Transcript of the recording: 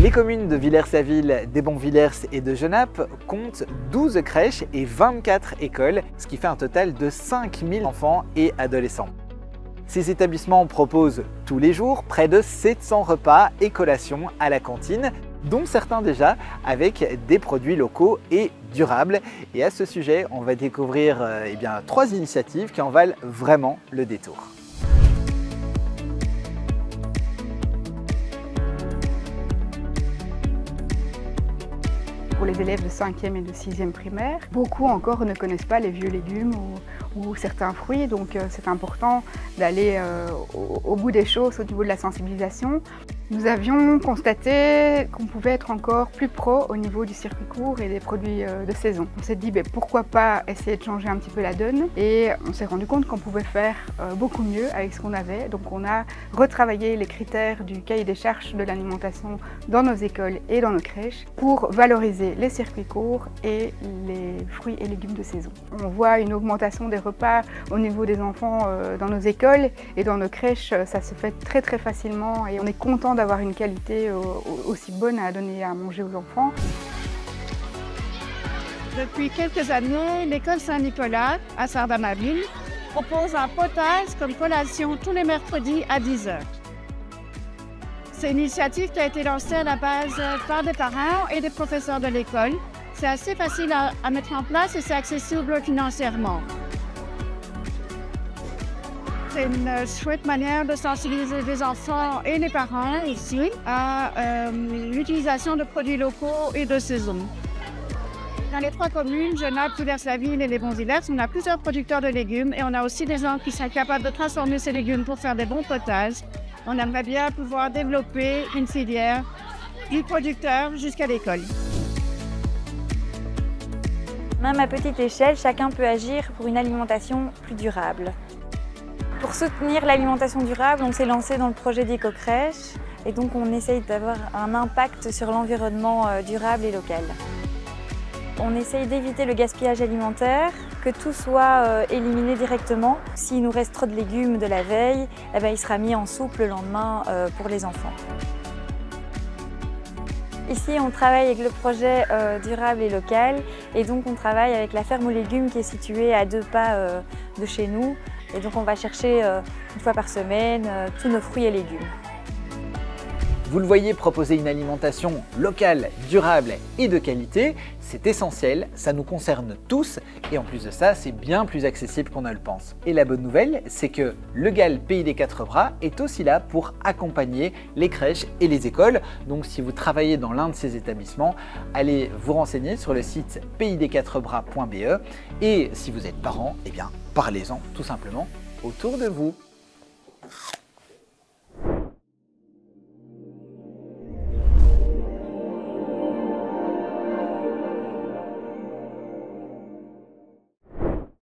Les communes de Villers-la-Ville, des Bons-Villers et de Genappe comptent 12 crèches et 24 écoles, ce qui fait un total de 5000 enfants et adolescents. Ces établissements proposent tous les jours près de 700 repas et collations à la cantine, dont certains déjà avec des produits locaux et durables. Et à ce sujet, on va découvrir 3 initiatives qui en valent vraiment le détour. Pour les élèves de 5e et de 6e primaire, beaucoup encore ne connaissent pas les vieux légumes ou certains fruits, donc c'est important d'aller au bout des choses au niveau de la sensibilisation. Nous avions constaté qu'on pouvait être encore plus pro au niveau du circuit court et des produits de saison. On s'est dit pourquoi pas essayer de changer un petit peu la donne, et on s'est rendu compte qu'on pouvait faire beaucoup mieux avec ce qu'on avait. Donc on a retravaillé les critères du cahier des charges de l'alimentation dans nos écoles et dans nos crèches pour valoriser les circuits courts et les fruits et légumes de saison. On voit une augmentation des repas au niveau des enfants dans nos écoles et dans nos crèches. Ça se fait très facilement et on est content d'avoir une qualité aussi bonne à donner à manger aux enfants. Depuis quelques années, l'école Saint-Nicolas à Sardanaville propose un potage comme collation tous les mercredis à 10 h. C'est une initiative qui a été lancée à la base par des parents et des professeurs de l'école. C'est assez facile à mettre en place et c'est accessible financièrement. C'est une chouette manière de sensibiliser les enfants et les parents ici à l'utilisation de produits locaux et de saison. Dans les 3 communes, Genappe, Villers-la-Ville et les Bons-Villers, on a plusieurs producteurs de légumes et on a aussi des gens qui sont capables de transformer ces légumes pour faire des bons potages. On aimerait bien pouvoir développer une filière du producteur jusqu'à l'école. Même à petite échelle, chacun peut agir pour une alimentation plus durable. Pour soutenir l'alimentation durable, on s'est lancé dans le projet d'éco-crèche et donc on essaye d'avoir un impact sur l'environnement durable et local. On essaye d'éviter le gaspillage alimentaire, que tout soit éliminé directement. S'il nous reste trop de légumes de la veille, il sera mis en soupe le lendemain pour les enfants. Ici, on travaille avec le projet durable et local et donc on travaille avec la ferme aux légumes qui est située à 2 pas de chez nous. Et donc on va chercher une fois par semaine tous nos fruits et légumes. Vous le voyez, proposer une alimentation locale, durable et de qualité, c'est essentiel, ça nous concerne tous et en plus de ça, c'est bien plus accessible qu'on ne le pense. Et la bonne nouvelle, c'est que le GAL Pays des 4 Bras est aussi là pour accompagner les crèches et les écoles. Donc si vous travaillez dans l'un de ces établissements, allez vous renseigner sur le site paysdes4bras.be et si vous êtes parent, parlez-en tout simplement autour de vous.